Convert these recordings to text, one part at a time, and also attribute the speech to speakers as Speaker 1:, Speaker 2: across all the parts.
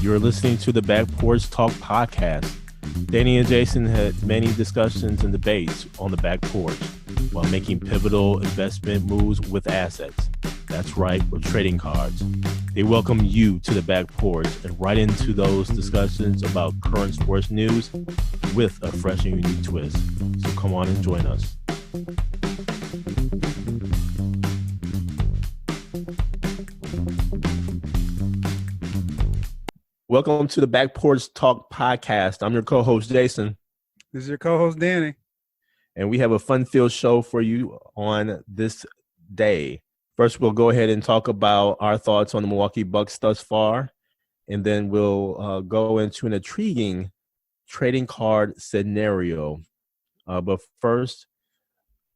Speaker 1: You're listening to the Back Porch Talk podcast. Danny and Jason had many discussions and debates on the back porch while making pivotal investment moves with assets. That's right, with trading cards. They welcome you to the back porch and right into those discussions about current sports news with a fresh and unique twist. So come on and join us. Welcome to the Back Porch Talk podcast. I'm your co-host, Jason.
Speaker 2: This is your co-host, Danny.
Speaker 1: And we have a fun-filled show for you on this day. First, we'll go ahead and talk about our thoughts on the Milwaukee Bucks thus far. And then we'll go into an intriguing trading card scenario. But first,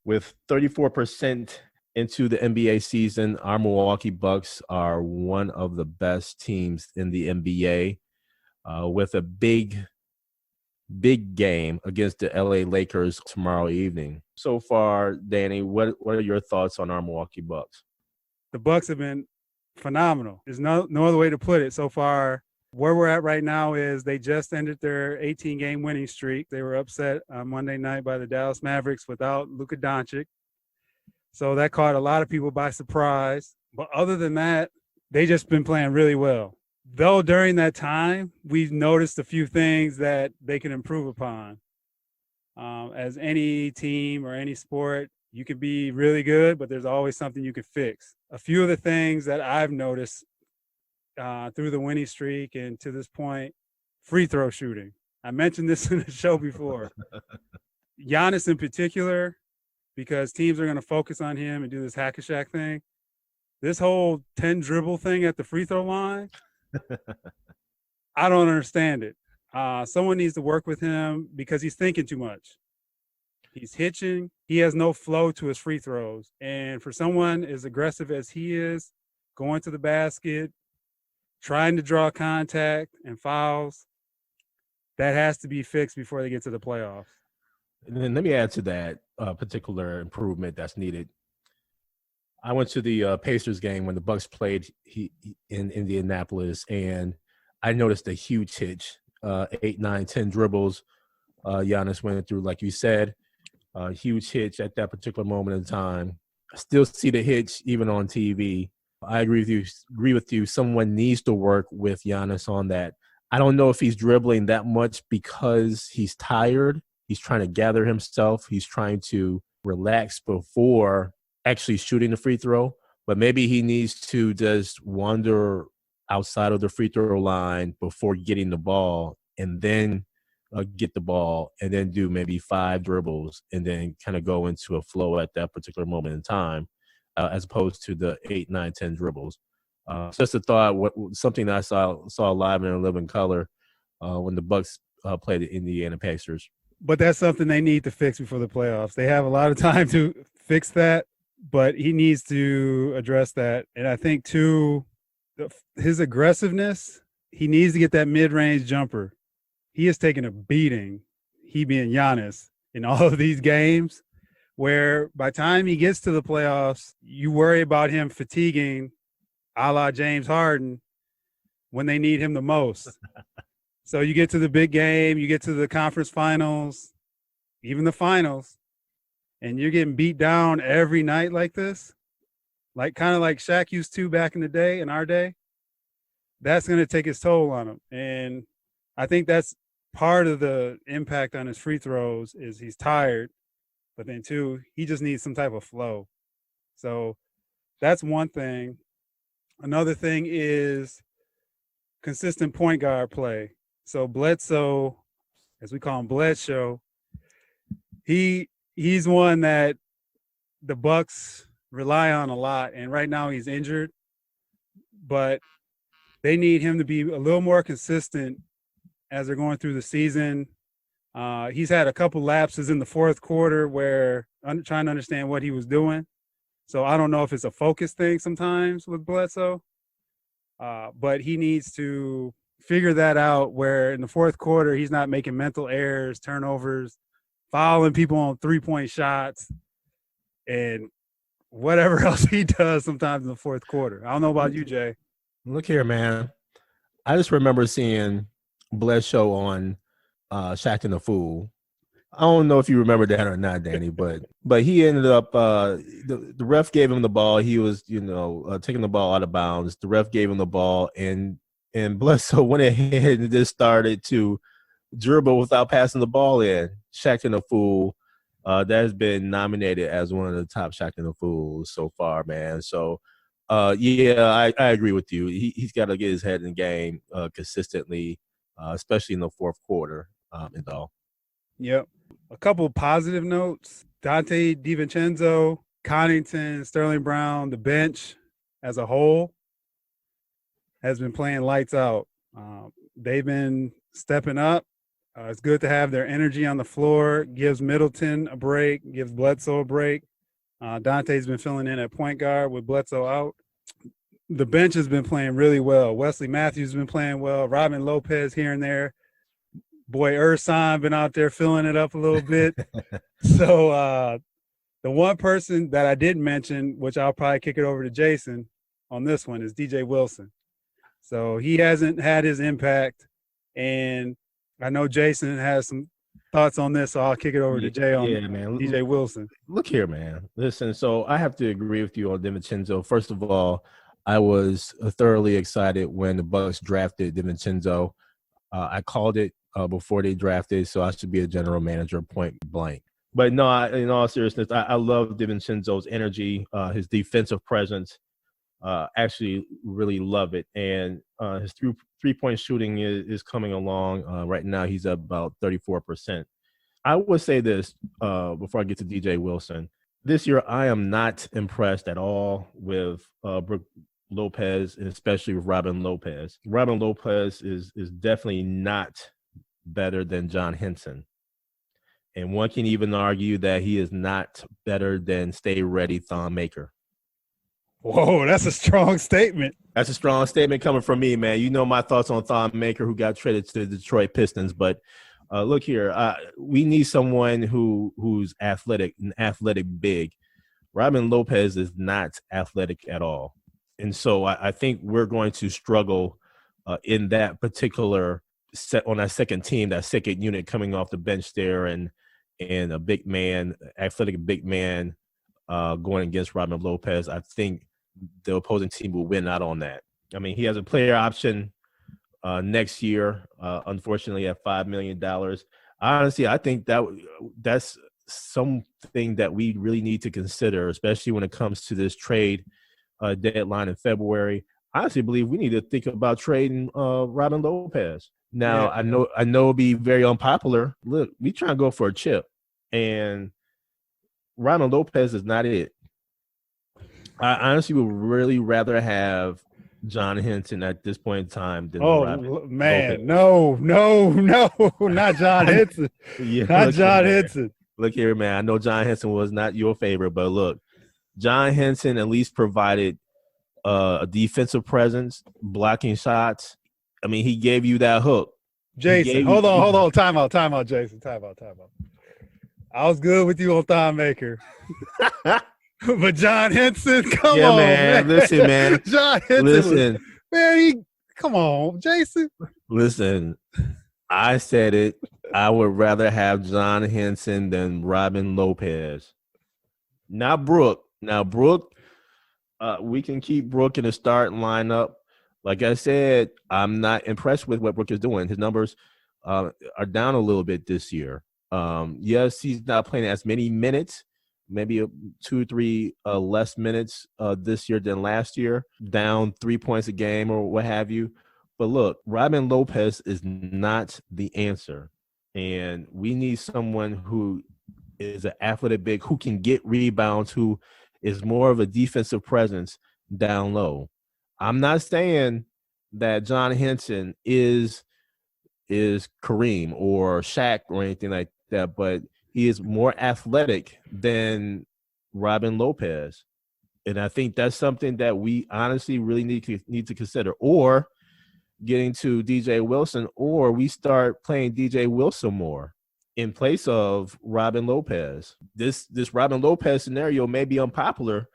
Speaker 1: with 34% into the NBA season, our Milwaukee Bucks are one of the best teams in the NBA with a big game against the LA Lakers tomorrow evening. So far, Danny, what are your thoughts on our Milwaukee Bucks?
Speaker 2: The Bucks have been phenomenal. There's no other way to put it. So far, where we're at right now is they just ended their 18-game winning streak. They were upset on Monday night by the Dallas Mavericks without Luka Doncic. So that caught a lot of people by surprise. But other than that, they just been playing really well. Though during that time, we've noticed a few things that they can improve upon. As any team or any sport, you could be really good, but there's always something you could fix. A few of the things that I've noticed through the winning streak and to this point, free throw shooting. I mentioned this in the show before. Giannis in particular, because teams are going to focus on him and do this hack a Shaq thing. This whole 10 dribble thing at the free throw line, I don't understand it. Someone needs to work with him because he's thinking too much. He's hitching. He has no flow to his free throws. And for someone as aggressive as he is, going to the basket, trying to draw contact and fouls, that has to be fixed before they get to the playoffs.
Speaker 1: And then let me add to that particular improvement that's needed. I went to the Pacers game when the Bucks played in Indianapolis, and I noticed a huge hitch, 8, 9, 10 dribbles Giannis went through, like you said, huge hitch at that particular moment in time. I still see the hitch even on TV. I agree with you. Someone needs to work with Giannis on that. I don't know if he's dribbling that much because he's tired. He's trying to gather himself. He's trying to relax before actually shooting the free throw. But maybe he needs to just wander outside of the free throw line before getting the ball and then get the ball and then do maybe 5 dribbles and then kind of go into a flow at that particular moment in time as opposed to the 8, 9, 10 dribbles. Just a thought, something I saw live in living color when the Bucks played the Indiana Pacers.
Speaker 2: But that's something they need to fix before the playoffs. They have a lot of time to fix that, but he needs to address that. And I think, too, his aggressiveness, he needs to get that mid-range jumper. He has taken a beating, he being Giannis, in all of these games, where by the time he gets to the playoffs, you worry about him fatiguing a la James Harden when they need him the most. So you get to the big game, you get to the conference finals, even the finals, and you're getting beat down every night like this, like kind of like Shaq used to back in the day, in our day. That's going to take its toll on him. And I think that's part of the impact on his free throws is he's tired, but then, too, he just needs some type of flow. So that's one thing. Another thing is consistent point guard play. So Bledsoe, as we call him Bledsoe, he's one that the Bucks rely on a lot, and right now he's injured. But they need him to be a little more consistent as they're going through the season. He's had a couple lapses in the fourth quarter where I'm trying to understand what he was doing. So I don't know if it's a focus thing sometimes with Bledsoe, but he needs to figure that out where in the fourth quarter he's not making mental errors, turnovers, fouling people on three-point shots, and whatever else he does sometimes in the fourth quarter. I don't know about you, Jay.
Speaker 1: Look here, man. I just remember seeing Bledsoe on Shaq and the Fool. I don't know if you remember that or not, Danny, but he ended up the ref gave him the ball. He was taking the ball out of bounds. The ref gave him the ball, and Bledsoe went ahead and just started to dribble without passing the ball in. Shaq and the Fool. That has been nominated as one of the top Shaq and the Fools so far, man. So, yeah, I agree with you. He's got to get his head in the game consistently, especially in the fourth quarter and all.
Speaker 2: Yep. A couple of positive notes. Dante DiVincenzo, Connington, Sterling Brown, the bench as a whole has been playing lights out. They've been stepping up. It's good to have their energy on the floor. Gives Middleton a break, gives Bledsoe a break. Dante's been filling in at point guard with Bledsoe out. The bench has been playing really well. Wesley Matthews has been playing well. Robin Lopez here and there. Boy, Ersan been out there filling it up a little bit. So the one person that I didn't mention, which I'll probably kick it over to Jason on this one, is DJ Wilson. So he hasn't had his impact, and I know Jason has some thoughts on this, so I'll kick it over to Jay on
Speaker 1: man.
Speaker 2: DJ Wilson.
Speaker 1: Look here, man. Listen, so I have to agree with you on DiVincenzo. First of all, I was thoroughly excited when the Bucks drafted DiVincenzo. I called it before they drafted, so I should be a general manager, point blank. But no, in all seriousness, I love DiVincenzo's energy, his defensive presence. Actually really love it. And his three-point shooting is coming along. Right now, he's at about 34%. I would say this before I get to DJ Wilson. This year, I am not impressed at all with Brook Lopez, and especially with Robin Lopez. Robin Lopez is definitely not better than John Henson. And one can even argue that he is not better than Stay Ready Thon Maker.
Speaker 2: Whoa, that's a strong statement.
Speaker 1: That's a strong statement coming from me, man. You know my thoughts on Thon Maker, who got traded to the Detroit Pistons. But look here, we need someone who's athletic, an athletic big. Robin Lopez is not athletic at all. And so I think we're going to struggle in that particular set on that second team, that second unit coming off the bench there, and a big man, athletic big man going against Robin Lopez. I think the opposing team will win out on that. I mean, he has a player option next year, unfortunately, at $5 million. Honestly, I think that's something that we really need to consider, especially when it comes to this trade deadline in February. I honestly believe we need to think about trading Robin Lopez. Now, yeah. I know it'll be very unpopular. Look, we trying to go for a chip, and Robin Lopez is not it. I honestly would really rather have John Henson at this point in time than Robin
Speaker 2: man,
Speaker 1: Lopez.
Speaker 2: No, not John Henson.
Speaker 1: Yeah,
Speaker 2: not John Henson.
Speaker 1: Look here, man. I know John Henson was not your favorite, but look, John Henson at least provided a defensive presence, blocking shots. I mean, he gave you that hook.
Speaker 2: Jason, hold on. Time out, Jason. Time out. I was good with you on Thon Maker. But John Henson, come on, man.
Speaker 1: Listen, man.
Speaker 2: John Henson. Come on, Jason.
Speaker 1: Listen, I said it. I would rather have John Henson than Robin Lopez. Not Brook. Now, Brook, we can keep Brook in the starting lineup. Like I said, I'm not impressed with what Brook is doing. His numbers are down a little bit this year. Yes, he's not playing as many minutes, maybe 2-3 less minutes this year than last year, down 3 points a game or what have you. But look, Robin Lopez is not the answer. And we need someone who is an athletic big, who can get rebounds, who is more of a defensive presence down low. I'm not saying that John Henson is Kareem or Shaq or anything like that, but he is more athletic than Robin Lopez. And I think that's something that we honestly really need to consider. Or getting to DJ Wilson, or we start playing DJ Wilson more in place of Robin Lopez. This Robin Lopez scenario may be unpopular,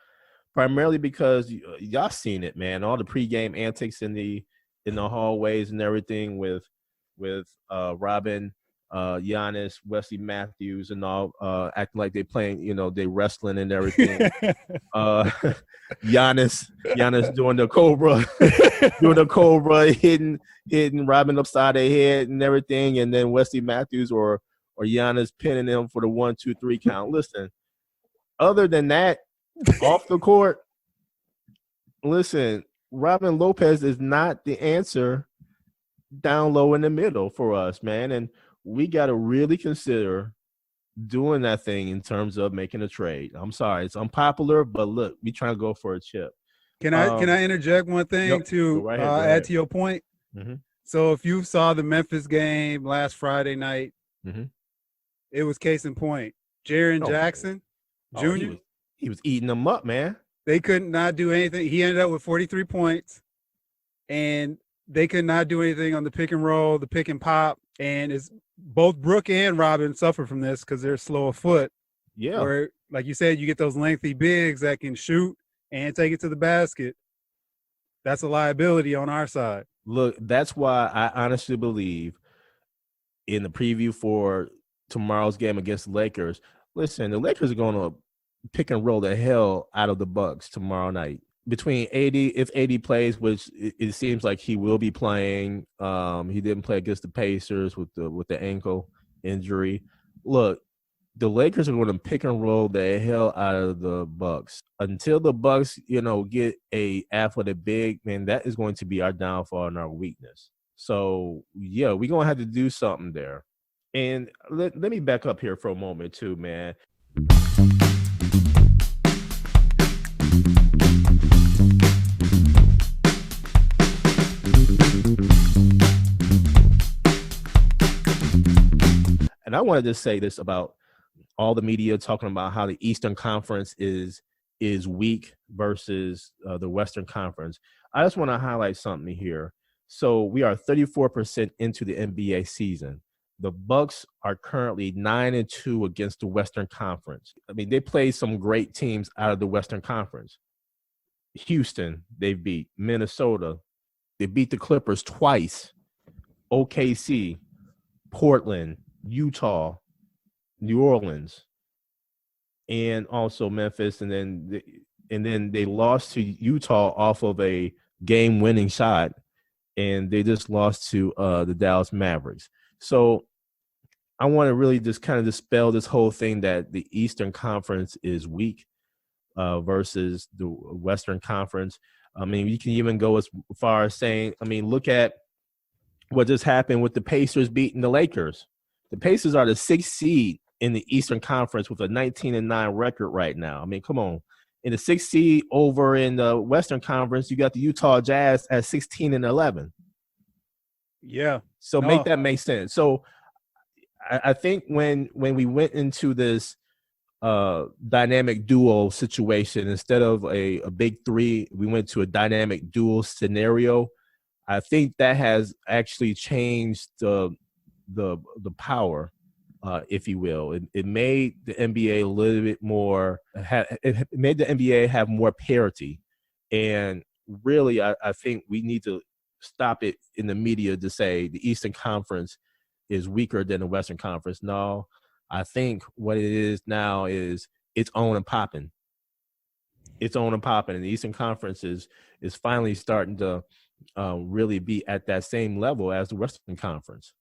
Speaker 1: primarily because y'all seen it, man. All the pregame antics in the in the hallways and everything with Robin, Giannis, Wesley Matthews, and all acting like they playing, they wrestling and everything. Giannis doing the cobra, hitting Robin upside the head and everything, and then Wesley Matthews or Giannis pinning him for the 1-2-3 count. Listen, other than that, off the court, listen, Robin Lopez is not the answer down low in the middle for us, man. And we got to really consider doing that thing in terms of making a trade. I'm sorry, it's unpopular, but look, we trying to go for a chip.
Speaker 2: Can I interject one thing to
Speaker 1: right
Speaker 2: add to your point?
Speaker 1: Mm-hmm.
Speaker 2: So if you saw the Memphis game last Friday night,
Speaker 1: mm-hmm.
Speaker 2: It was case in point. Jaren Jackson Jr.
Speaker 1: He was eating them up, man.
Speaker 2: They could not do anything. He ended up with 43 points, and they could not do anything on the pick and roll, the pick and pop. And it's both Brooke and Robin suffer from this because they're slow of foot.
Speaker 1: Yeah.
Speaker 2: Where, like you said, you get those lengthy bigs that can shoot and take it to the basket. That's a liability on our side.
Speaker 1: Look, that's why I honestly believe in the preview for tomorrow's game against the Lakers, listen, the Lakers are going to pick and roll the hell out of the Bucks tomorrow night. Between AD, if AD plays, which it seems like he will be playing, he didn't play against the Pacers with the ankle injury. Look, the Lakers are going to pick and roll the hell out of the Bucks until the Bucks, get a athletic big. Man, that is going to be our downfall and our weakness. So yeah, we're gonna have to do something there. And let me back up here for a moment too, man. And I wanted to say this about all the media talking about how the Eastern Conference is weak versus the Western Conference. I just want to highlight something here. So we are 34% into the NBA season. The Bucks are currently 9-2 against the Western Conference. I mean, they played some great teams out of the Western Conference. Houston, they beat. Minnesota, they beat the Clippers twice. OKC, Portland, Utah, New Orleans, and also Memphis. And then they lost to Utah off of a game-winning shot, and they just lost to the Dallas Mavericks. So I want to really just kind of dispel this whole thing that the Eastern Conference is weak versus the Western Conference. I mean, you can even go as far as saying, I mean, look at what just happened with the Pacers beating the Lakers. The Pacers are the 6th seed in the Eastern Conference with a 19-9 record right now. I mean, come on. In the 6th seed over in the Western Conference, you got the Utah Jazz at 16-11.
Speaker 2: Yeah.
Speaker 1: So make that make sense. So I think when we went into this dynamic duo situation, instead of a big three, we went to a dynamic duo scenario. I think that has actually changed the power, if you will. It made the NBA a little bit more. It made the NBA have more parity, and really, I think we need to stop it in the media to say the Eastern Conference is weaker than the Western Conference. No, I think what it is now is it's on and popping. It's on and popping, and the Eastern Conference is finally starting to really be at that same level as the Western Conference.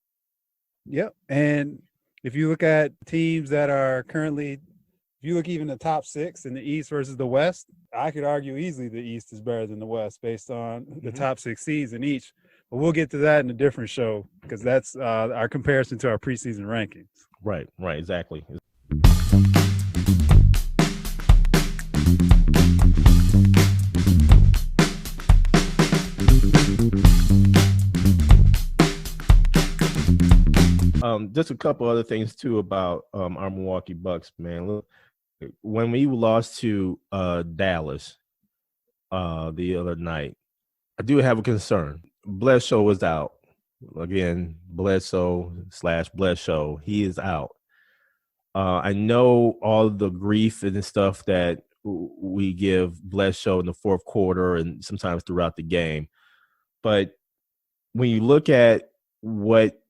Speaker 2: Yep. And if you look at teams that are currently, if you look even the top 6 in the East versus the West, I could argue easily the East is better than the West based on the top 6 seeds in each. But we'll get to that in a different show because that's our comparison to our preseason rankings.
Speaker 1: Right, exactly. Just a couple other things too about our Milwaukee Bucks, man. Look, when we lost to Dallas the other night, I do have a concern. Bledsoe was out. Again, Bledsoe/Bledsoe, he is out. I know all the grief and the stuff that we give Bledsoe in the fourth quarter and sometimes throughout the game, but when you look at what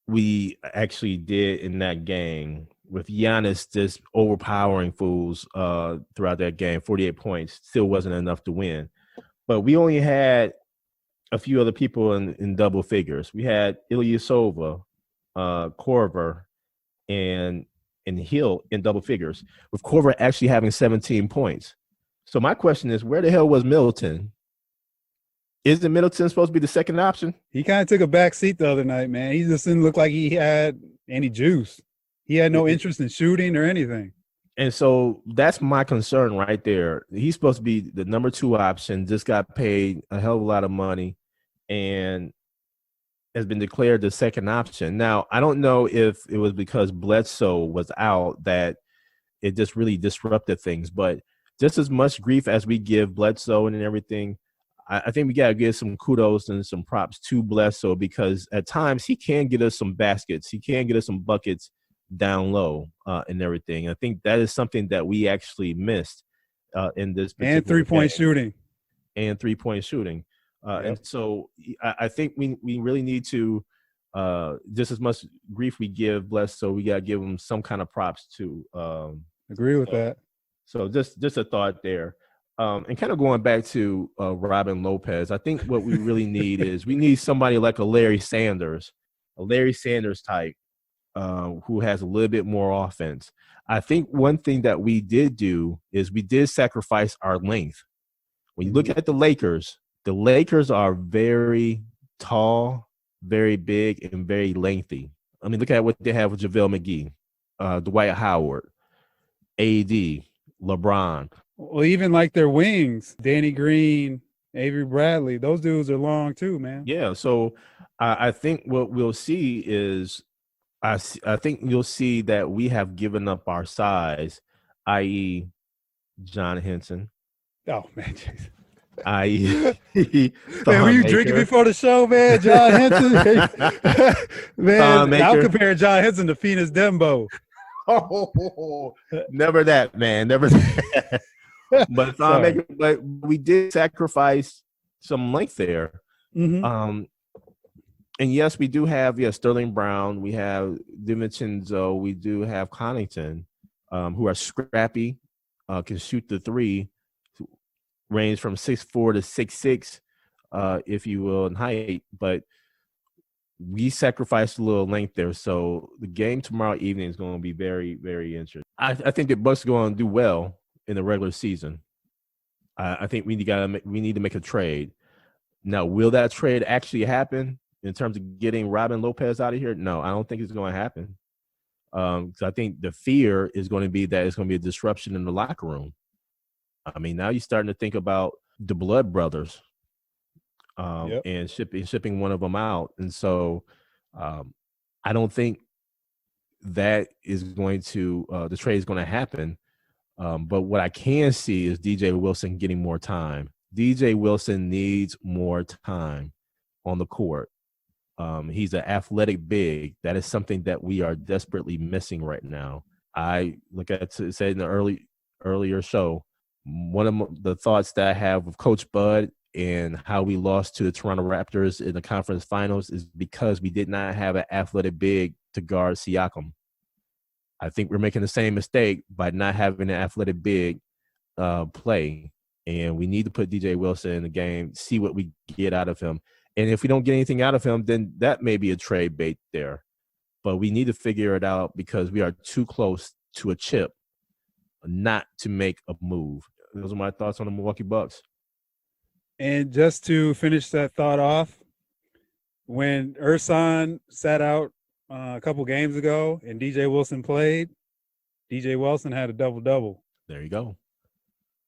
Speaker 1: we actually did in that game with Giannis just overpowering fools throughout that game, 48 points, still wasn't enough to win. But we only had a few other people in double figures. We had Ilyasova, Korver, and Hill in double figures, with Korver actually having 17 points. So my question is, where the hell was Middleton? Isn't Middleton supposed to be the second option?
Speaker 2: He kind of took a back seat the other night, man. He just didn't look like he had any juice. He had no interest in shooting or anything.
Speaker 1: And so that's my concern right there. He's supposed to be the number 2 option, just got paid a hell of a lot of money and has been declared the second option. Now, I don't know if it was because Bledsoe was out that it just really disrupted things, but just as much grief as we give Bledsoe and everything, I think we got to give some kudos and some props to Bledsoe, because at times he can get us some baskets. He can get us some buckets down low and everything. I think that is something that we actually missed in this particular
Speaker 2: and 3-point
Speaker 1: game.
Speaker 2: shooting.
Speaker 1: And 3-point shooting.
Speaker 2: Yep.
Speaker 1: And so I think we really need to, just as much grief we give Bledsoe, we got to give him some kind of props too.
Speaker 2: Agree with that.
Speaker 1: So just a thought there. And kind of going back to Robin Lopez, I think what we really need is we need somebody like a Larry Sanders type, who has a little bit more offense. I think one thing that we did do is we did sacrifice our length. When you look at the Lakers are very tall, very big, and very lengthy. I mean, look at what they have with JaVale McGee, Dwight Howard, AD, LeBron.
Speaker 2: Well, even like their wings, Danny Green, Avery Bradley, those dudes are long too, man.
Speaker 1: Yeah, so I think what we'll see is I think you'll see that we have given up our size, i.e. John Henson.
Speaker 2: Oh, man, jeez.
Speaker 1: Man,
Speaker 2: were you drinking before the show, man? John Henson? Man, I'll compare John Henson to Phoenix Dembo.
Speaker 1: Oh, never that, man. Never that. But we did sacrifice some length there.
Speaker 2: Mm-hmm.
Speaker 1: And yes, we do have Sterling Brown, we have DiVincenzo, we do have Connaughton, who are scrappy, can shoot the three, range from 6'4" to 6'6", if you will, in height. But we sacrificed a little length there. So the game tomorrow evening is going to be very, very interesting. I think the Bucks are going to do well in the regular season. I think we need to make a trade. Now, will that trade actually happen in terms of getting Robin Lopez out of here? No, I don't think it's going to happen. So I think the fear is going to be that it's going to be a disruption in the locker room. I mean, now you're starting to think about the Blood Brothers and shipping one of them out. And so I don't think that is going to the trade is going to happen. But what I can see is DJ Wilson getting more time. DJ Wilson needs more time on the court. He's an athletic big. That is something that we are desperately missing right now. I said in the earlier show, one of the thoughts that I have with Coach Bud and how we lost to the Toronto Raptors in the conference finals is because we did not have an athletic big to guard Siakam. I think we're making the same mistake by not having an athletic big play, and we need to put DJ Wilson in the game, see what we get out of him. And if we don't get anything out of him, then that may be a trade bait there. But we need to figure it out because we are too close to a chip not to make a move. Those are my thoughts on the Milwaukee Bucks.
Speaker 2: And just to finish that thought off, when Ersan sat out a couple games ago and DJ Wilson played, DJ Wilson had a double-double.
Speaker 1: There you go.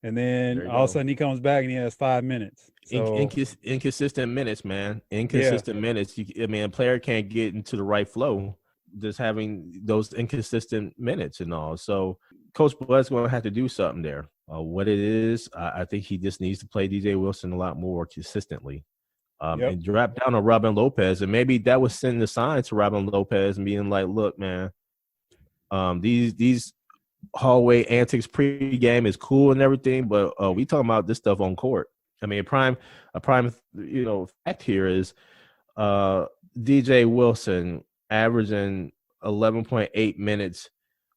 Speaker 2: And then all of a sudden he comes back and he has 5 minutes. So,
Speaker 1: inconsistent minutes, man. Inconsistent minutes. A player can't get into the right flow just having those inconsistent minutes and all. So Coach Bud's going to have to do something there. What it is, I think he just needs to play DJ Wilson a lot more consistently. And drop down on Robin Lopez. And maybe that was sending a sign to Robin Lopez and being like, look, man, these hallway antics pre-game is cool and everything, but we talking about this stuff on court. I mean, a prime fact here is DJ Wilson averaging 11.8 minutes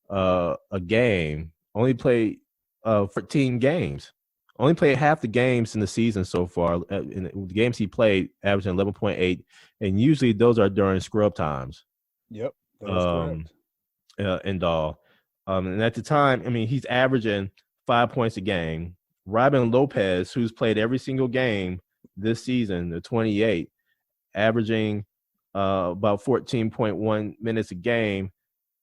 Speaker 1: a game. Only played 14 games. Only played half the games in the season so far. In the games he played, averaging 11.8, and usually those are during scrub times.
Speaker 2: Yep, that is correct.
Speaker 1: And all. And at the time, I mean, he's averaging 5 points a game. Robin Lopez, who's played every single game this season, the 28, averaging about 14.1 minutes a game,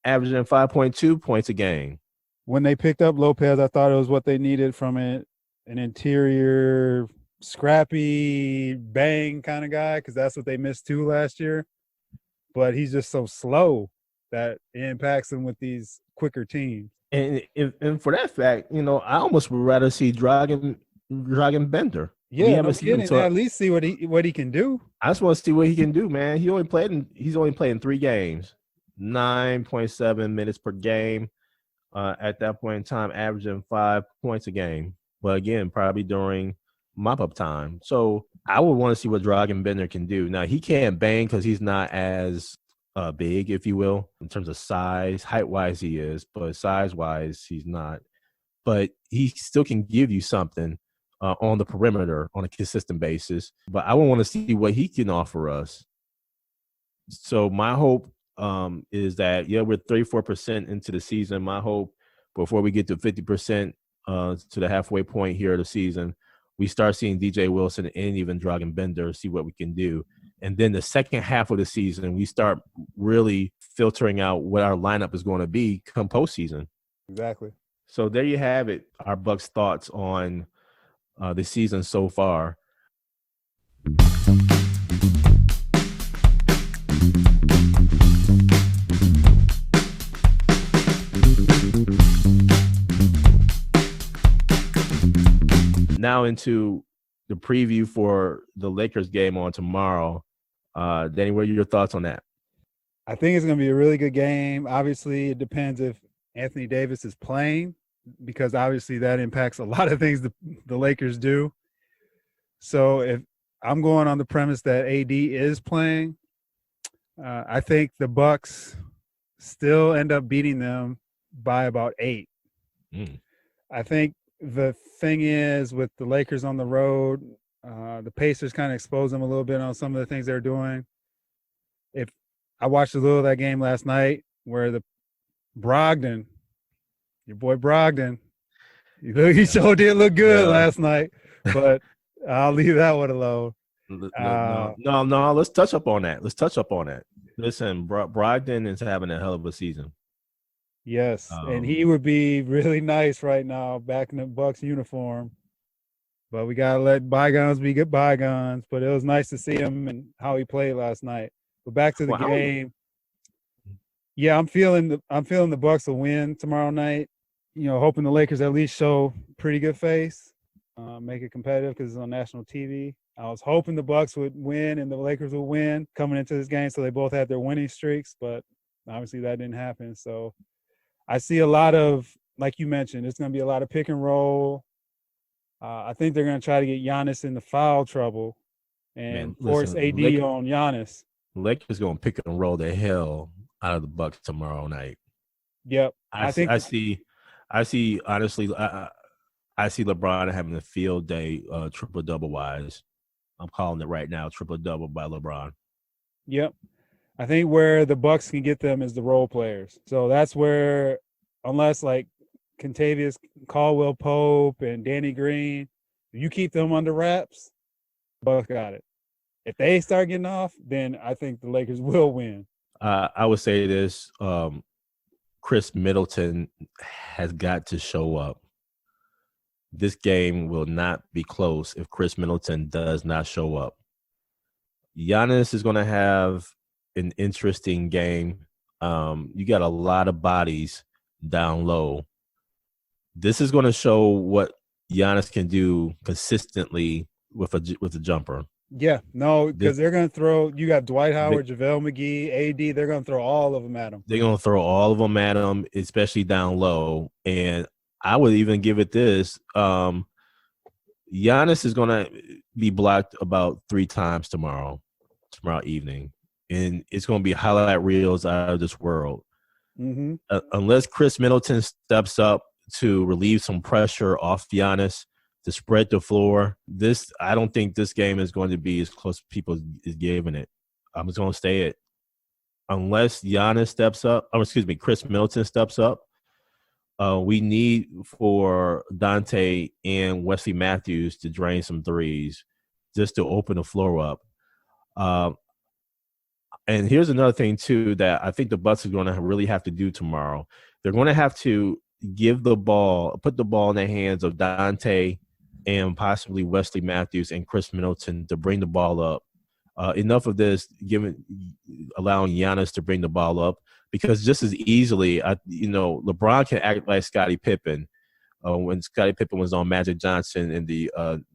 Speaker 1: averaging 5.2 points a game.
Speaker 2: When they picked up Lopez, I thought it was what they needed from an interior, scrappy, bang kind of guy, because that's what they missed too last year. But he's just so slow that it impacts him with these quicker teams.
Speaker 1: And for that fact, you know, I almost would rather see Dragan Bender.
Speaker 2: Yeah, no kidding. At least see what he can do.
Speaker 1: I just want to see what he can do, man. He's only played in 3 games, 9.7 minutes per game. At that point in time, averaging 5 points a game. But again, probably during mop-up time. So I would want to see what Dragan Bender can do. Now, he can't bang because he's not as big, if you will, in terms of size. Height-wise, he is, but size-wise, he's not. But he still can give you something on the perimeter on a consistent basis. But I would want to see what he can offer us. So my hope is that, we're 34% into the season. My hope before we get to 50% to the halfway point here of the season, we start seeing DJ Wilson and even Dragan Bender, see what we can do. And then the second half of the season, we start really filtering out what our lineup is going to be come postseason.
Speaker 2: Exactly.
Speaker 1: So there you have it, our Bucks thoughts on the season so far. Now into the preview for the Lakers game on tomorrow. Danny, what are your thoughts on that?
Speaker 2: I think it's going to be a really good game. Obviously, it depends if Anthony Davis is playing, because obviously that impacts a lot of things the Lakers do. So if I'm going on the premise that AD is playing, I think the Bucks still end up beating them by about 8. I think the thing is, with the Lakers on the road, the Pacers kind of expose them a little bit on some of the things they're doing. If I watched a little of that game last night where your boy Brogdon, he sure did look good last night, but I'll leave that one alone.
Speaker 1: No, let's touch up on that. Listen, Brogdon is having a hell of a season.
Speaker 2: Yes, and he would be really nice right now back in the Bucks uniform. But we got to let bygones be good bygones. But it was nice to see him and how he played last night. But back to the game. Yeah, I'm feeling the Bucks will win tomorrow night. You know, hoping the Lakers at least show pretty good face, make it competitive because it's on national TV. I was hoping the Bucks would win and the Lakers would win coming into this game, so they both had their winning streaks. But obviously that didn't happen. So I see a lot of, like you mentioned, it's going to be a lot of pick and roll. I think they're going to try to get Giannis into foul trouble and force AD on Giannis.
Speaker 1: Lakers going to pick and roll the hell out of the Bucks tomorrow night.
Speaker 2: Yep.
Speaker 1: I see honestly, I see LeBron having a field day triple-double wise. I'm calling it right now, triple-double by LeBron.
Speaker 2: Yep. I think where the Bucks can get them is the role players. So that's where, unless like Kentavious Caldwell-Pope and Danny Green, if you keep them under wraps, Bucks got it. If they start getting off, then I think the Lakers will win.
Speaker 1: I would say this, Chris Middleton has got to show up. This game will not be close if Chris Middleton does not show up. Giannis is going to have an interesting game. You got a lot of bodies down low. This is going to show what Giannis can do consistently with a jumper.
Speaker 2: Yeah, no, because they're going to throw – you got Dwight Howard, JaVale McGee, AD. They're going to throw all of them at him.
Speaker 1: They're going to throw all of them at him, especially down low. And I would even give it this. Giannis is going to be blocked about 3 times tomorrow tomorrow evening, and it's going to be highlight reels out of this world.
Speaker 2: Mm-hmm.
Speaker 1: Unless Chris Middleton steps up to relieve some pressure off Giannis to spread the floor, I don't think this game is going to be as close as people is giving it. I'm just going to say it. Unless Giannis steps up, Chris Middleton steps up, we need for Dante and Wesley Matthews to drain some threes just to open the floor up. And here's another thing, too, that I think the Bucks are going to really have to do tomorrow. They're going to have to put the ball in the hands of Dante and possibly Wesley Matthews and Chris Middleton to bring the ball up. Enough of this, allowing Giannis to bring the ball up, because just as easily, LeBron can act like Scottie Pippen when Scottie Pippen was on Magic Johnson in the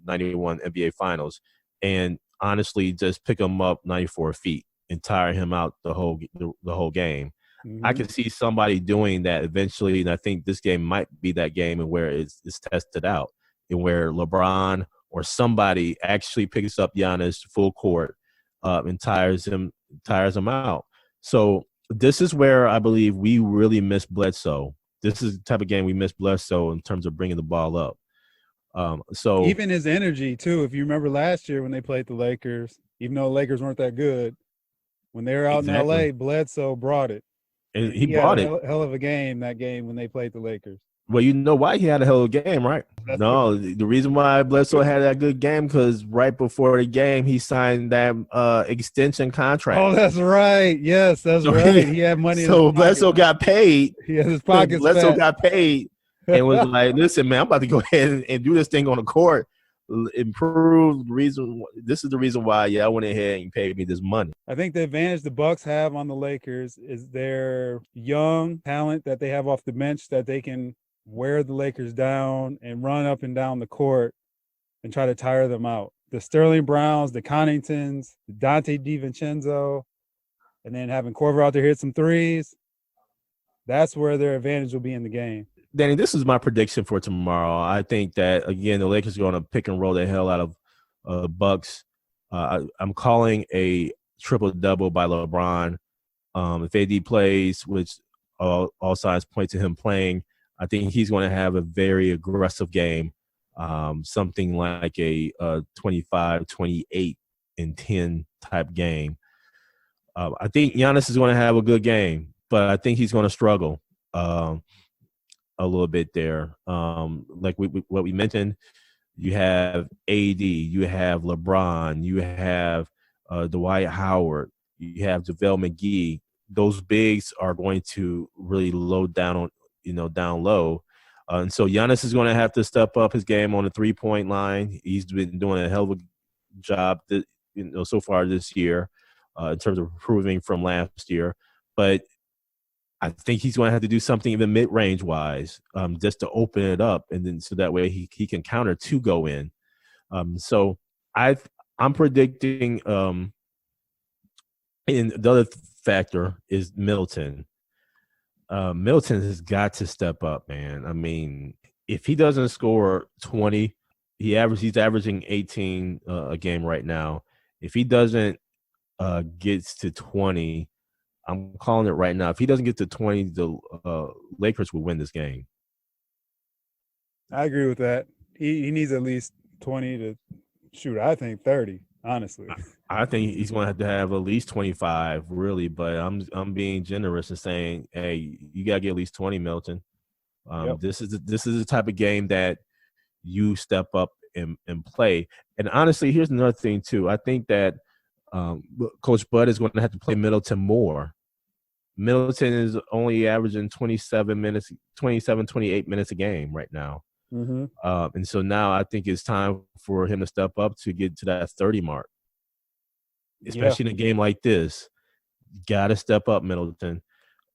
Speaker 1: 91 NBA Finals, and honestly just pick him up 94 feet and tire him out the whole game. Mm-hmm. I can see somebody doing that eventually, and I think this game might be that game and where it's tested out, and where LeBron or somebody actually picks up Giannis full court and tires him out. So this is where I believe we really miss Bledsoe. This is the type of game we miss Bledsoe in terms of bringing the ball up. So
Speaker 2: even his energy too. If you remember last year when they played the Lakers, even though the Lakers weren't that good, when they were out in LA, Bledsoe brought it.
Speaker 1: And he brought it.
Speaker 2: Hell of a game that game when they played the Lakers.
Speaker 1: Well, you know why he had a hell of a game, right? No, the reason why Bledsoe had that good game because right before the game he signed that extension contract.
Speaker 2: Oh, that's right. Yes, that's right. He had money.
Speaker 1: So Bledsoe got paid.
Speaker 2: He had his pockets.
Speaker 1: Bledsoe got paid and was like, "Listen, man, I'm about to go ahead and do this thing on the court, improve." This is the reason why I went ahead and paid me this money.
Speaker 2: I think the advantage the Bucks have on the Lakers is their young talent that they have off the bench that they can wear the Lakers down and run up and down the court and try to tire them out. The Sterling Browns, the Conningtons, the Dante DiVincenzo, and then having Korver out there hit some threes. That's where their advantage will be in the game.
Speaker 1: Danny, this is my prediction for tomorrow. I think that, again, the Lakers are going to pick and roll the hell out of Bucks. I'm calling a triple-double by LeBron. If AD plays, which all signs point to him playing, I think he's going to have a very aggressive game, something like a 25, 28, and 10 type game. I think Giannis is going to have a good game, but I think he's going to struggle a little bit there. Like what we mentioned, you have AD, you have LeBron, you have Dwight Howard, you have JaVale McGee. Those bigs are going to really load down on, down low. And so Giannis is going to have to step up his game on the three-point line. He's been doing a hell of a job so far this year in terms of improving from last year. But I think he's going to have to do something even mid-range wise just to open it up, and then so that way he can counter to go in. So I'm predicting and the other factor is Middleton. Middleton has got to step up, man. I mean, if he doesn't score 20, he's averaging 18 a game right now. If he doesn't get to 20, I'm calling it right now. If he doesn't get to 20, the Lakers will win this game.
Speaker 2: I agree with that. He needs at least 20 to shoot. I think 30. Honestly,
Speaker 1: I think he's going to have at least 25, really. But I'm being generous and saying, hey, you got to get at least 20, Milton.
Speaker 2: Yep.
Speaker 1: This is the type of game that you step up and play. And honestly, here's another thing too. I think that Coach Bud is going to have to play Middleton more. Middleton is only averaging 28 minutes a game right now.
Speaker 2: Mm-hmm.
Speaker 1: And so now I think it's time for him to step up to get to that 30 mark, especially in a game like this. Got to step up, Middleton,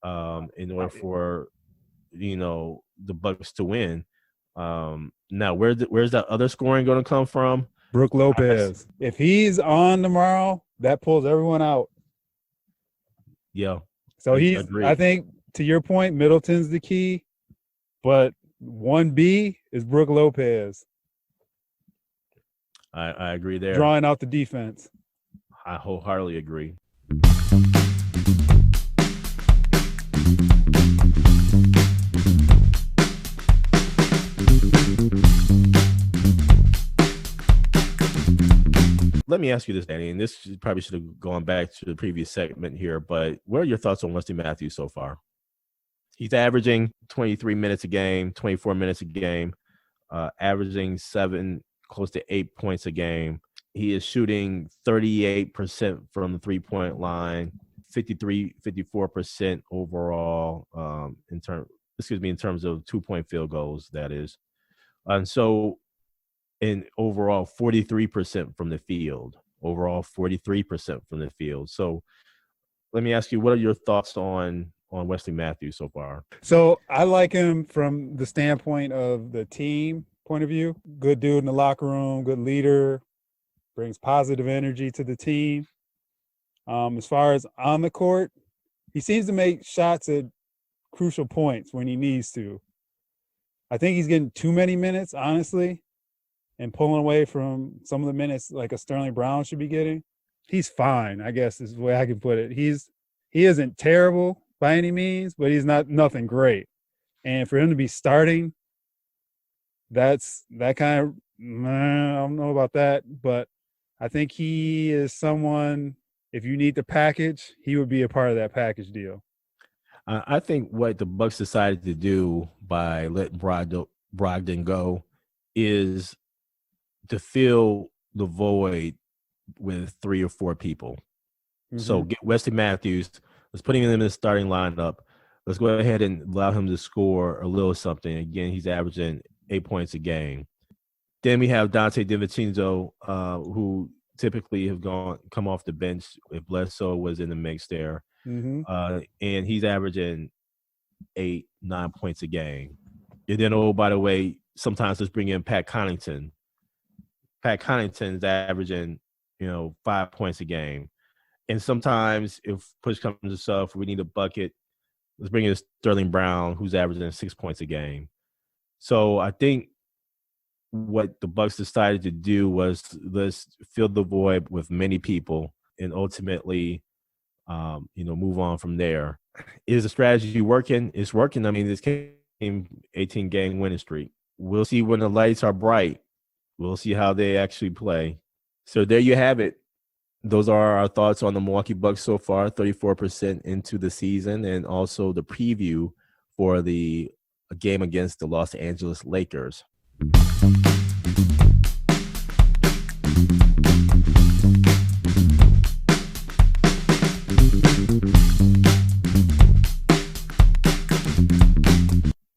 Speaker 1: in order for the Bucks to win. Now, where's that other scoring going to come from?
Speaker 2: Brook Lopez. If he's on tomorrow, that pulls everyone out.
Speaker 1: Yeah.
Speaker 2: So I think, to your point, Middleton's the key, but 1B is Brook Lopez.
Speaker 1: I agree there.
Speaker 2: Drawing out the defense.
Speaker 1: I wholeheartedly agree. Let me ask you this, Danny, and this probably should have gone back to the previous segment here, but what are your thoughts on Wesley Matthews so far? He's averaging 23 minutes a game, 24 minutes a game, averaging close to 8 points a game. He is shooting 38% from the three-point line, 54% overall in terms of 2-point field goals, that is. And so in overall 43% from the field. So let me ask you, what are your thoughts on Wesley Matthews so far?
Speaker 2: So I like him from the standpoint of the team point of view. Good dude in the locker room, good leader, brings positive energy to the team. As far as on the court, he seems to make shots at crucial points when he needs to. I think he's getting too many minutes, honestly, and pulling away from some of the minutes like a Sterling Brown should be getting. He's fine, I guess is the way I can put it. He isn't terrible by any means, but he's nothing great. And for him to be starting, that kind of, I don't know about that, but I think he is someone, if you need the package, he would be a part of that package deal.
Speaker 1: I think what the Bucks decided to do by letting Brogdon go is to fill the void with 3 or 4 people. Mm-hmm. So get Wesley Matthews. Let's put him in the starting lineup. Let's go ahead and allow him to score a little something. Again, he's averaging 8 points a game. Then we have Dante DiVincenzo, who typically have come off the bench if Bledsoe was in the mix there. Mm-hmm. And he's averaging 8-9 points a game. And then, oh, by the way, sometimes let's bring in Pat Connaughton. Pat Connaughton's averaging, 5 points a game. And sometimes if push comes to shove, we need a bucket, let's bring in Sterling Brown, who's averaging 6 points a game. So I think what the Bucks decided to do was let's fill the void with many people and ultimately, move on from there. Is the strategy working? It's working. I mean, this came 18-game winning streak. We'll see when the lights are bright. We'll see how they actually play. So there you have it. Those are our thoughts on the Milwaukee Bucks so far, 34% into the season, and also the preview for the game against the Los Angeles Lakers.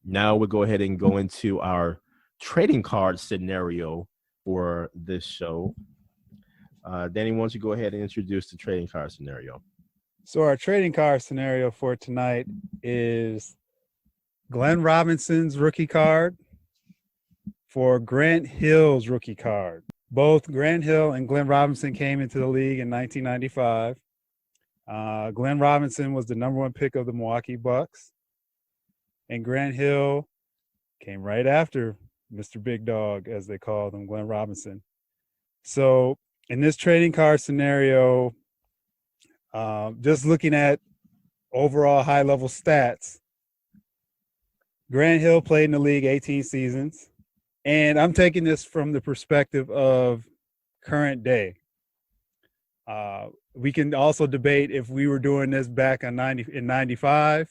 Speaker 1: Now we'll go ahead and go into our trading card scenario for this show. Danny, why don't you go ahead and introduce the trading card scenario?
Speaker 2: So our trading card scenario for tonight is Glenn Robinson's rookie card for Grant Hill's rookie card. Both Grant Hill and Glenn Robinson came into the league in 1995. Glenn Robinson was the number 1 pick of the Milwaukee Bucks. And Grant Hill came right after Mr. Big Dog, as they called him, Glenn Robinson. So in this trading card scenario, just looking at overall high-level stats, Grant Hill played in the league 18 seasons. And I'm taking this from the perspective of current day. We can also debate if we were doing this back in 95.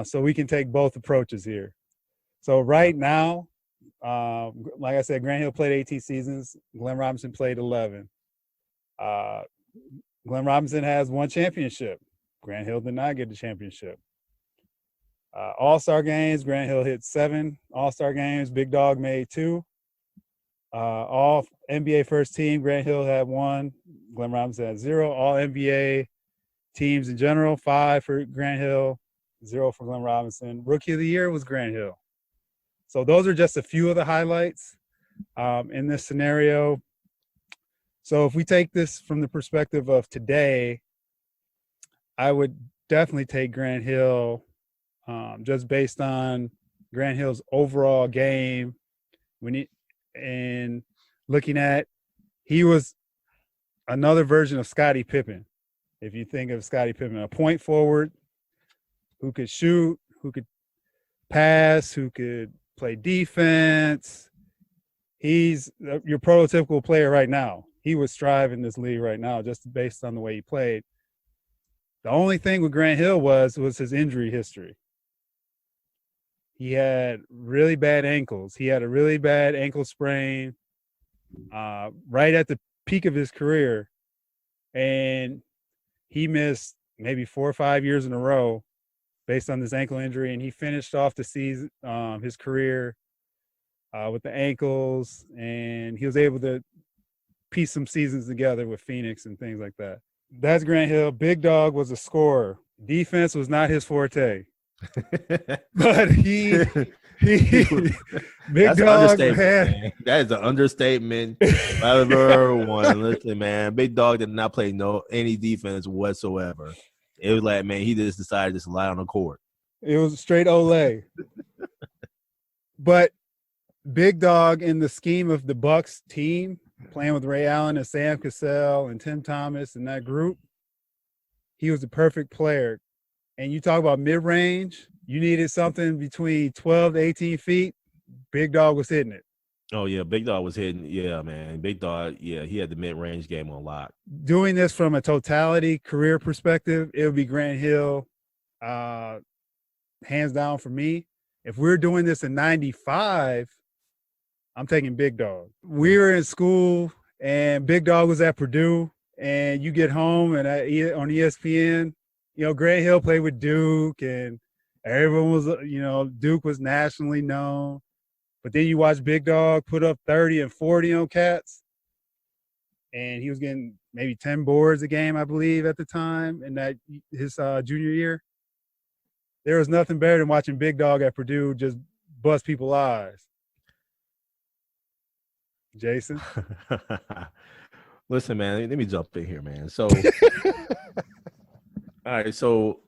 Speaker 2: So we can take both approaches here. So right now, like I said, Grant Hill played 18 seasons. Glenn Robinson played 11. Glenn Robinson has 1 championship. Grant Hill did not get the championship. All-Star games, Grant Hill hit 7 All-Star games. Big Dog made 2. All NBA first team, Grant Hill had 1. Glenn Robinson had 0. All NBA teams in general, 5 for Grant Hill, 0 for Glenn Robinson. Rookie of the year was Grant Hill. So those are just a few of the highlights in this scenario. So if we take this from the perspective of today, I would definitely take Grant Hill just based on Grant Hill's overall game. And looking at, he was another version of Scottie Pippen. If you think of Scottie Pippen, a point forward who could shoot, who could pass, who could play defense. He's your prototypical player right now. He would strive in this league right now just based on the way he played. The only thing with Grant Hill was his injury history. He had really bad ankles. He had a really bad ankle sprain right at the peak of his career. And he missed maybe 4 or 5 years in a row based on this ankle injury. And he finished off the season, his career with the ankles. And he was able to piece some seasons together with Phoenix and things like that. That's Grant Hill. Big Dog was a scorer. Defense was not his forte. But he Big Dog had.
Speaker 1: That is an understatement. If I ever heard one. Listen, man, Big Dog did not play any defense whatsoever. It was like, man, he just decided to lie on the court.
Speaker 2: It was straight Olay. But Big Dog, in the scheme of the Bucks team, playing with Ray Allen and Sam Cassell and Tim Thomas and that group, he was the perfect player. And you talk about mid-range, you needed something between 12 to 18 feet, Big Dog was hitting it.
Speaker 1: Oh, yeah, Big Dog was hitting. Yeah, man. Big Dog, yeah, he had the mid-range game on lock.
Speaker 2: Doing this from a totality career perspective, it would be Grant Hill, hands down for me. If we're doing this in 95, I'm taking Big Dog. We were in school, and Big Dog was at Purdue, and you get home and on ESPN, you know, Grant Hill played with Duke, and everyone was, you know, Duke was nationally known. But then you watch Big Dog put up 30 and 40 on Cats, and he was getting maybe 10 boards a game, I believe, at the time, in that his junior year. There was nothing better than watching Big Dog at Purdue just bust people's eyes. Jason?
Speaker 1: Listen, man, let me jump in here, man. So, all right, so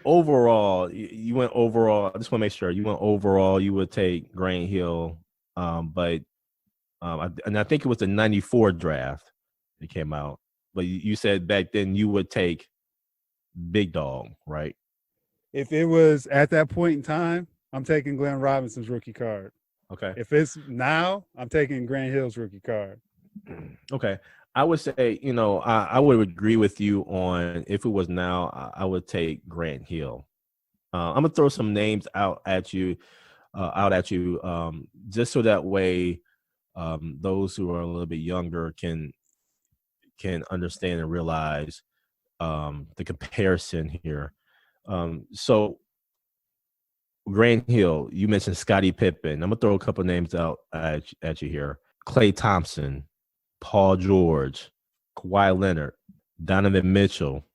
Speaker 1: overall, you went overall. I just want to make sure you went overall. You would take Grant Hill, but I think it was the '94 draft that came out. But you said back then you would take Big Dog, right?
Speaker 2: If it was at that point in time, I'm taking Glenn Robinson's rookie card.
Speaker 1: Okay.
Speaker 2: If it's now, I'm taking Grant Hill's rookie card.
Speaker 1: Okay. I would say, you know, I would agree with you on if it was now, I would take Grant Hill. I'm gonna throw some names out at you, just so that way those who are a little bit younger can understand and realize the comparison here. So Grant Hill, you mentioned Scottie Pippen. I'm gonna throw a couple names out at you here. Klay Thompson, Paul George, Kawhi Leonard, Donovan Mitchell,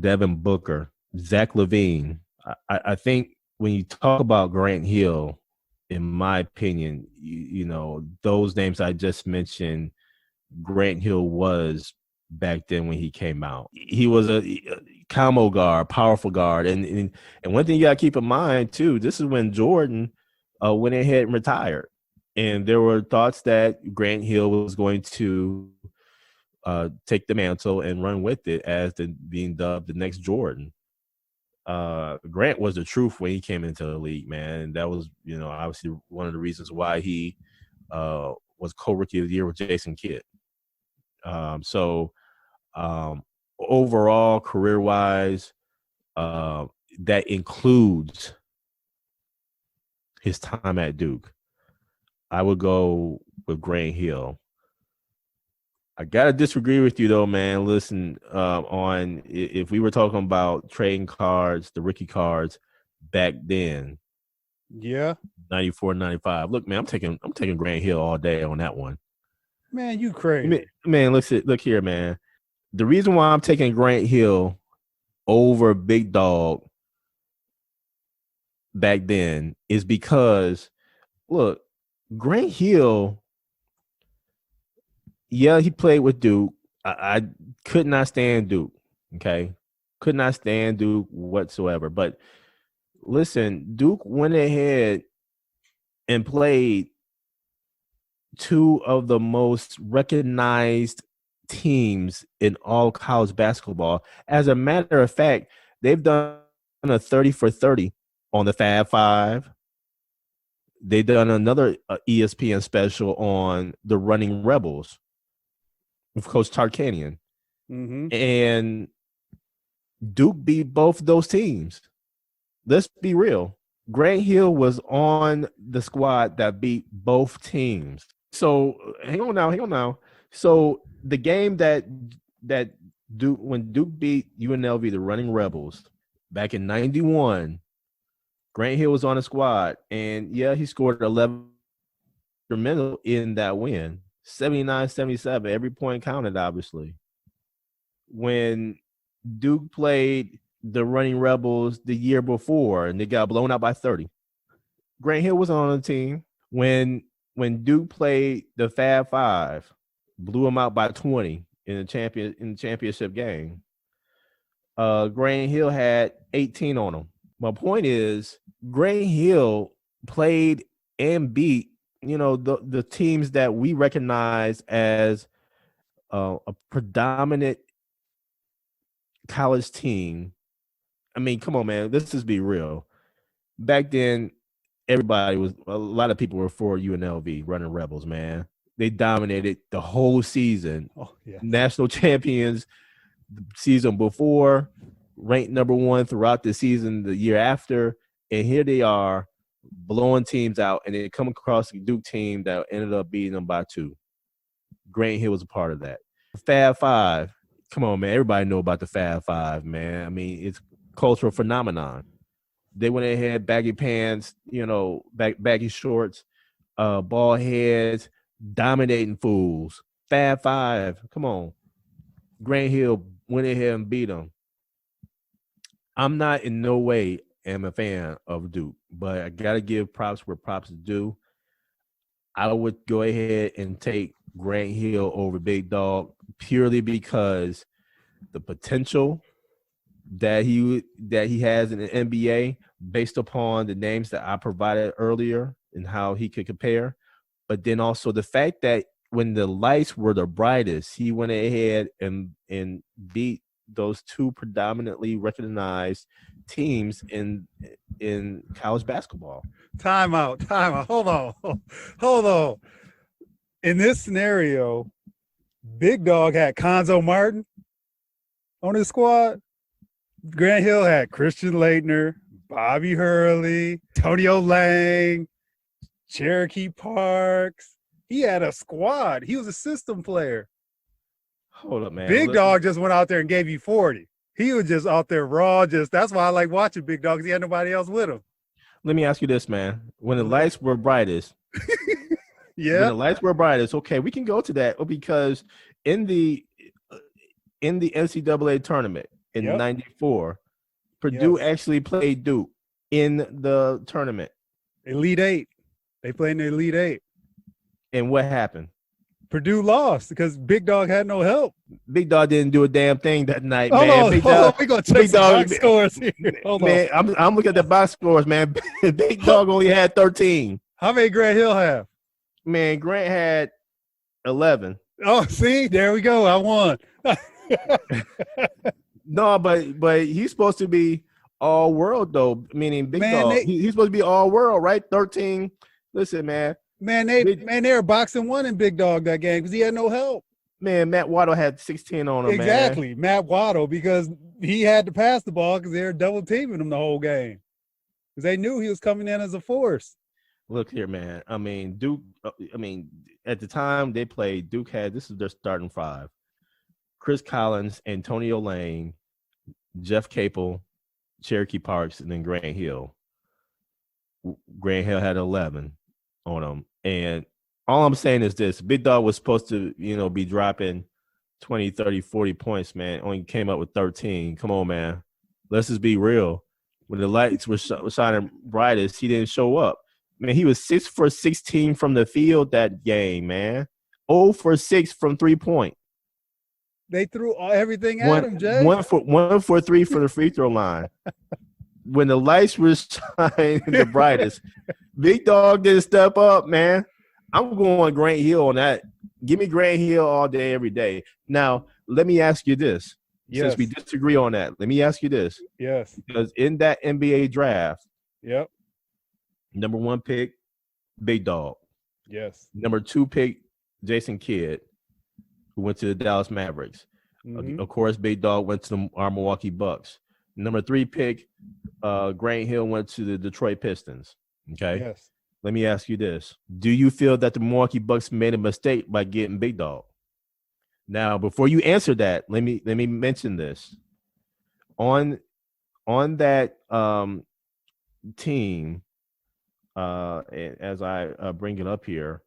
Speaker 1: Devin Booker, Zach LaVine. I think when you talk about Grant Hill, in my opinion, you know, those names I just mentioned, Grant Hill was back then when he came out. He was a combo guard, powerful guard. And one thing you got to keep in mind, too, this is when Jordan went ahead and retired. And there were thoughts that Grant Hill was going to take the mantle and run with it as being dubbed the next Jordan. Grant was the truth when he came into the league, man. And that was, you know, obviously one of the reasons why he was co-rookie of the year with Jason Kidd. Overall, career-wise, that includes his time at Duke. I would go with Grant Hill. I gotta disagree with you though, man. Listen, on if we were talking about trading cards, the rookie cards back then,
Speaker 2: yeah,
Speaker 1: 94, 95. Look, man, I'm taking Grant Hill all day on that one.
Speaker 2: Man, you crazy.
Speaker 1: Man, look here, man. The reason why I'm taking Grant Hill over Big Dog back then is because, look, Grant Hill, yeah, he played with Duke. I could not stand Duke, okay? Could not stand Duke whatsoever. But listen, Duke went ahead and played two of the most recognized teams in all college basketball. As a matter of fact, they've done a 30 for 30 on the Fab Five. They've done another ESPN special on the Running Rebels with Coach Tarkanian.
Speaker 2: Mm-hmm.
Speaker 1: And Duke beat both those teams. Let's be real. Grant Hill was on the squad that beat both teams. So hang on now. So the game that Duke, when Duke beat UNLV, the Running Rebels, back in '91, Grant Hill was on the squad, and yeah, he scored 11 minutes in that win, 79-77. Every point counted, obviously. When Duke played the Running Rebels the year before, and they got blown out by 30, Grant Hill was on the team. When Duke played the Fab Five, blew them out by 20 in the championship game. Grant Hill had 18 on him. My point is, Grant Hill played and beat, the teams that we recognize as a predominant college team. I mean, come on, man. Let's just be real. Back then, a lot of people were for UNLV, Running Rebels, man. They dominated the whole season.
Speaker 2: Oh, yeah.
Speaker 1: National champions the season before, ranked number 1 throughout the season the year after. And here they are blowing teams out, and they come across a Duke team that ended up beating them by 2. Grant Hill was a part of that. Fab Five. Come on, man. Everybody know about the Fab Five, man. I mean, it's a cultural phenomenon. They went ahead, baggy pants, baggy shorts, bald heads, dominating fools. Fab Five. Come on. Grant Hill went ahead and beat them. I'm not in no way am a fan of Duke, but I got to give props where props is due. I would go ahead and take Grant Hill over Big Dog purely because the potential that he has in the NBA based upon the names that I provided earlier and how he could compare. But then also the fact that when the lights were the brightest, he went ahead and beat those 2 predominantly recognized teams in college basketball.
Speaker 2: Time out. Hold on. In this scenario, Big Dog had Konzo Martin on his squad. Grant Hill had Christian Laettner, Bobby Hurley, Tonio Lang, Cherokee Parks. He had a squad. He was a system player.
Speaker 1: Hold up, man.
Speaker 2: Big Dog just went out there and gave you 40. He was just out there raw. That's why I like watching Big Dog, because he had nobody else with him.
Speaker 1: Let me ask you this, man. When the lights were brightest,
Speaker 2: yeah.
Speaker 1: When the lights were brightest, okay, we can go to that because in the NCAA tournament in '94, Purdue actually played Duke in the tournament.
Speaker 2: Elite 8. They played in the Elite 8.
Speaker 1: And what happened?
Speaker 2: Purdue lost because Big Dog had no help.
Speaker 1: Big Dog didn't do a damn thing that night,
Speaker 2: hold
Speaker 1: man.
Speaker 2: On,
Speaker 1: Big
Speaker 2: hold
Speaker 1: Dog,
Speaker 2: on. We're going to check some box scores here. Hold
Speaker 1: man,
Speaker 2: on.
Speaker 1: I'm looking at the box scores, man. Big Dog only had 13.
Speaker 2: How many Grant Hill have?
Speaker 1: Man, Grant had 11.
Speaker 2: Oh, see? There we go. I won.
Speaker 1: No, but he's supposed to be all world though, meaning Big Dog. He's supposed to be all world, right? 13. Listen, man.
Speaker 2: They were boxing 1 in Big Dog that game because he had no help.
Speaker 1: Man, Matt Waddle had 16 on him,
Speaker 2: exactly,
Speaker 1: man.
Speaker 2: Matt Waddle, because he had to pass the ball because they were double teaming him the whole game. Because they knew he was coming in as a force.
Speaker 1: Look here, man. I mean, Duke, at the time they played, Duke had, this is their starting 5. Chris Collins, Antonio Lang, Jeff Capel, Cherokee Parks, and then Grant Hill. Grant Hill had 11 on him. And all I'm saying is this. Big Dog was supposed to, be dropping 20, 30, 40 points, man. Only came up with 13. Come on, man. Let's just be real. When the lights were shining brightest, he didn't show up. Man, he was 6 for 16 from the field that game, man. 0 for 6 from 3-point.
Speaker 2: They threw everything at him, Jay.
Speaker 1: 1 for 3 for the free throw line. When the lights were shining the brightest, Big Dog didn't step up, man. I'm going Grant Hill on that. Give me Grant Hill all day, every day. Now, let me ask you this. Since
Speaker 2: Yes.
Speaker 1: we disagree on that, let me ask you this.
Speaker 2: Yes.
Speaker 1: Because in that NBA draft,
Speaker 2: Yep.
Speaker 1: number 1 pick, Big Dog.
Speaker 2: Yes.
Speaker 1: Number 2 pick, Jason Kidd, who went to the Dallas Mavericks.
Speaker 2: Mm-hmm.
Speaker 1: Of course, Big Dog went to our Milwaukee Bucks. Number 3 pick, Grant Hill went to the Detroit Pistons. Okay.
Speaker 2: Yes.
Speaker 1: Let me ask you this. Do you feel that the Milwaukee Bucks made a mistake by getting Big Dog? Now, before you answer that, let me mention this. On that team, as I bring it up here,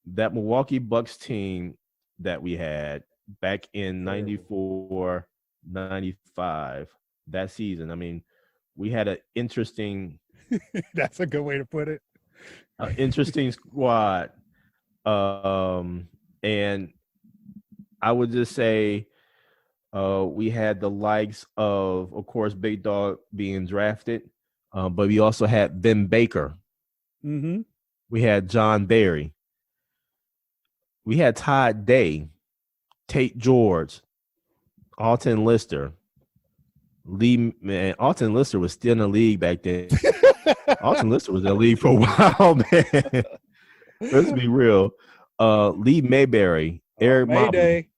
Speaker 1: that Milwaukee Bucks team that we had back in 94, 95, that season, I mean, we had an interesting
Speaker 2: That's a good way to put it.
Speaker 1: interesting squad. And I would just say we had the likes of course, Big Dog being drafted, but we also had Ben Baker.
Speaker 2: Mm-hmm.
Speaker 1: We had John Barry. We had Todd Day, Tate George, Alton Lister. Alton Lister was still in the league back then. Alton Lister was in the league for a while, man. Let's be real. Lee Mayberry, Eric Mobley,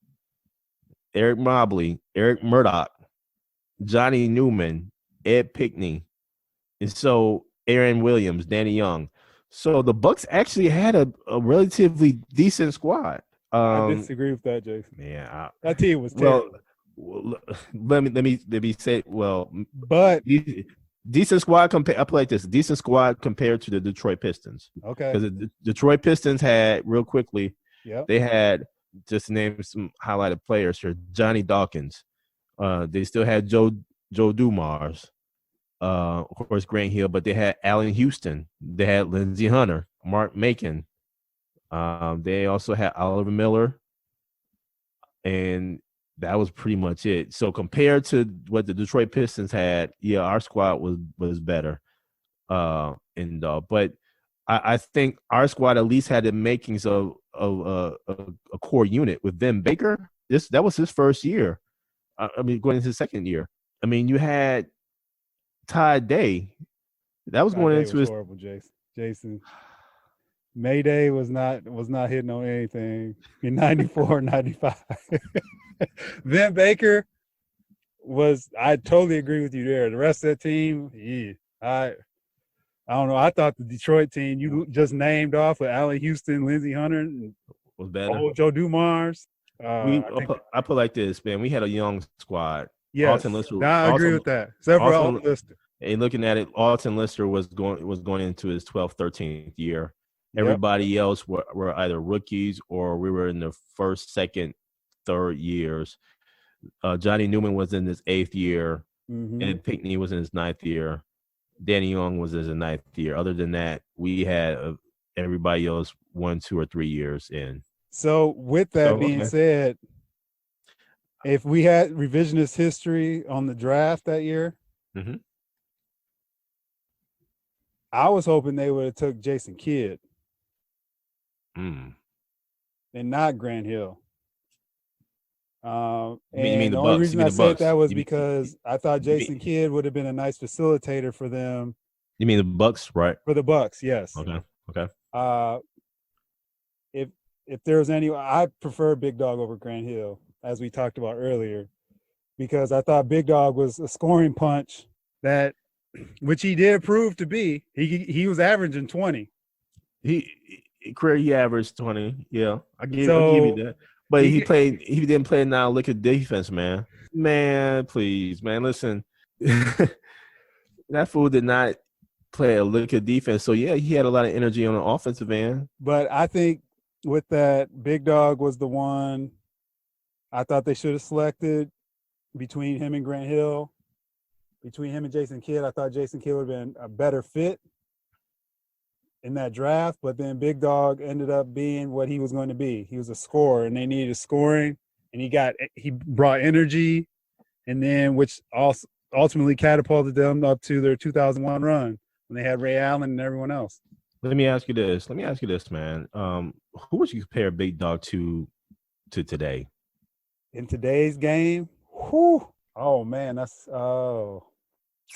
Speaker 1: Eric Murdoch, Johnny Newman, Ed Pinkney, and so Aaron Williams, Danny Young. So the Bucks actually had a relatively decent squad.
Speaker 2: I disagree with that, Jason.
Speaker 1: Yeah,
Speaker 2: that team was terrible.
Speaker 1: Well, let me say. Well,
Speaker 2: but
Speaker 1: decent squad. I play like this. Decent squad compared to the Detroit Pistons.
Speaker 2: Okay.
Speaker 1: Because the Detroit Pistons had, real quickly, they had, just to name some highlighted players here, Johnny Dawkins. They still had Joe Dumars. Of course, Grant Hill, but they had Allen Houston. They had Lindsey Hunter, Mark Macon. They also had Oliver Miller. And that was pretty much it. So compared to what the Detroit Pistons had, yeah, our squad was better. But I think our squad at least had the makings of a core unit with Ben Baker. That was his first year. I mean, going into his second year. I mean, you had Todd Day. That was going into his
Speaker 2: horrible, Jason. Mayday was not hitting on anything in 94, 95. Ben Baker I totally agree with you there. The rest of that team, I don't know. I thought the Detroit team you just named off with Allen Houston, Lindsey Hunter,
Speaker 1: was better.
Speaker 2: Joe Dumars.
Speaker 1: I put like this, man. We had a young squad.
Speaker 2: Yes, I agree with that. Except for Alton Lister.
Speaker 1: And looking at it, Alton Lister was going into his 12th, 13th year. Everybody else were either rookies or we were in the first, second, third years. Johnny Newman was in his 8th year.
Speaker 2: Mm-hmm.
Speaker 1: And Pinkney was in his 9th year. Danny Young was in his 9th year. Other than that, we had everybody else 1, 2, or 3 years in.
Speaker 2: So with that being said, if we had revisionist history on the draft that year,
Speaker 1: mm-hmm.
Speaker 2: I was hoping they would have took Jason Kidd. And not Grant Hill.
Speaker 1: You mean
Speaker 2: the only reason I said that was because I thought Jason Kidd would have been a nice facilitator for them.
Speaker 1: You mean the Bucks, right?
Speaker 2: For the Bucks, yes.
Speaker 1: Okay.
Speaker 2: If there was any, I prefer Big Dog over Grant Hill, as we talked about earlier, because I thought Big Dog was a scoring punch which he did prove to be. He was averaging 20.
Speaker 1: He averaged 20. Yeah, I'll give you that. But he didn't play now. Look at defense, man. Man, please, man. Listen, that fool did not play a lick of defense. So yeah, he had a lot of energy on the offensive end.
Speaker 2: But I think with that, Big Dog was the one I thought they should have selected between him and Grant Hill. Between him and Jason Kidd, I thought Jason Kidd would have been a better fit in that draft, but then Big Dog ended up being what he was going to be. He was a scorer, and they needed scoring, and he brought energy, and then which also ultimately catapulted them up to their 2001 run when they had Ray Allen and everyone else.
Speaker 1: Let me ask you this. Man. Who would you compare Big Dog to today?
Speaker 2: In today's game, whew, oh man,
Speaker 1: I'm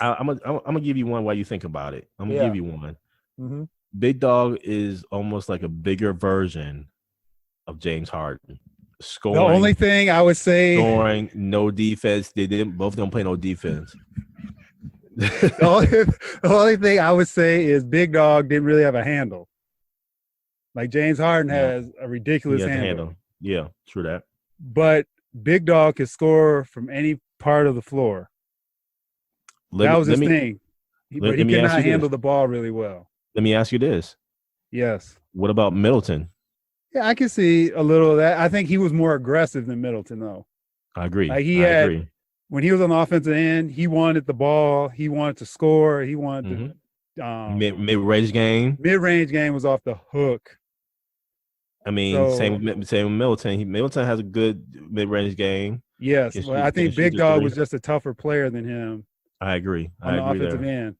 Speaker 1: gonna give you one while you think about it. I'm gonna give you one.
Speaker 2: Mm-hmm.
Speaker 1: Big Dog is almost like a bigger version of James Harden. Scoring.
Speaker 2: The only thing I would say,
Speaker 1: scoring, no defense. They didn't. Both don't play no defense.
Speaker 2: the only thing I would say is Big Dog didn't really have a handle. Like James Harden has a ridiculous handle.
Speaker 1: Yeah, true that.
Speaker 2: But Big Dog can score from any part of the floor. That was his thing. But he could not handle the ball really well.
Speaker 1: Let me ask you this.
Speaker 2: Yes.
Speaker 1: What about Middleton?
Speaker 2: Yeah, I can see a little of that. I think he was more aggressive than Middleton, though.
Speaker 1: I agree.
Speaker 2: Like I agree. When he was on the offensive end, he wanted the ball. He wanted to score. He wanted to
Speaker 1: mid-range game.
Speaker 2: Mid-range game was off the hook.
Speaker 1: I mean, same with Middleton. Middleton has a good mid-range game.
Speaker 2: Yes, but I think Big Dog was just a tougher player than him.
Speaker 1: I agree.
Speaker 2: On the offensive end.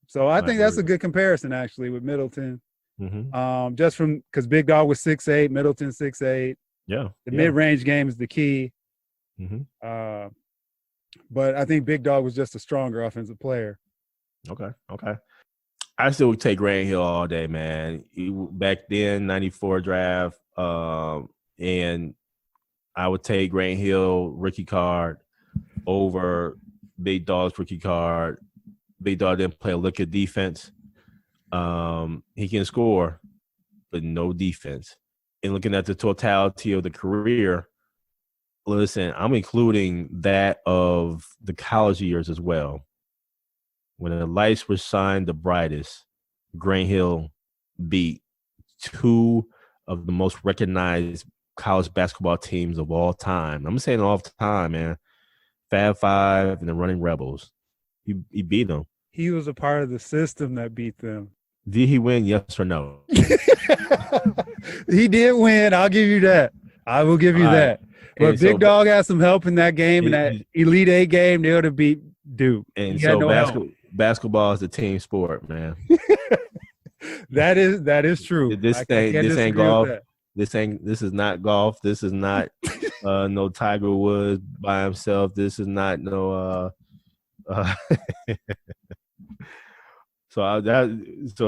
Speaker 2: So I think that's a good comparison, actually, with Middleton. Mm-hmm. Just because Big Dog was 6'8", Middleton 6'8".
Speaker 1: Yeah.
Speaker 2: The mid-range game is the key.
Speaker 1: Mm-hmm.
Speaker 2: But I think Big Dog was just a stronger offensive player.
Speaker 1: Okay. I still would take Grant Hill all day, man. Back then, 94 draft, and I would take Grant Hill rookie card over Big Dog's rookie card. Big Dog didn't play a lick of defense. He can score, but no defense. And looking at the totality of the career, listen, I'm including that of the college years as well. When the lights were shined the brightest, Grant Hill beat two of the most recognized college basketball teams of all time. I'm saying all the time, man. Fab Five and the Running Rebels. He beat them.
Speaker 2: He was a part of the system that beat them.
Speaker 1: Did he win? Yes or no?
Speaker 2: He did win. I'll give you that. I will give you that. But Big Dog had some help in that game, in that Elite Eight game, they would have beat Duke.
Speaker 1: And so basketball is a team sport, man.
Speaker 2: That is true.
Speaker 1: This ain't golf. This is not golf. This is not no Tiger Woods by himself. This is not no So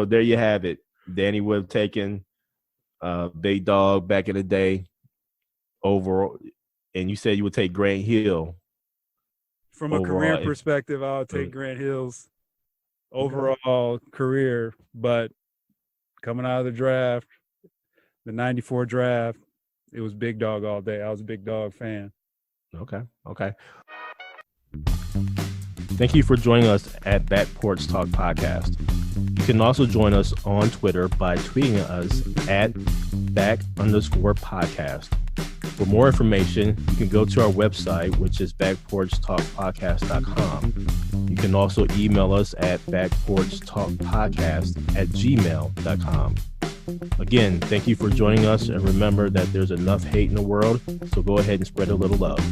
Speaker 1: there you have it. Danny would have taken Big Dog back in the day overall, and you said you would take Grant Hill.
Speaker 2: From a career perspective, I would take Grant Hill's overall career, but coming out of the draft, the 94 draft, it was Big Dog all day. I was a Big Dog fan.
Speaker 1: Okay. Thank you for joining us at Back Porch Talk Podcast. You can also join us on Twitter by tweeting us at @back_podcast. For more information, you can go to our website, which is backporchtalkpodcast.com. You can also email us at backporchtalkpodcast@gmail.com. Again, thank you for joining us, and remember that there's enough hate in the world, so go ahead and spread a little love.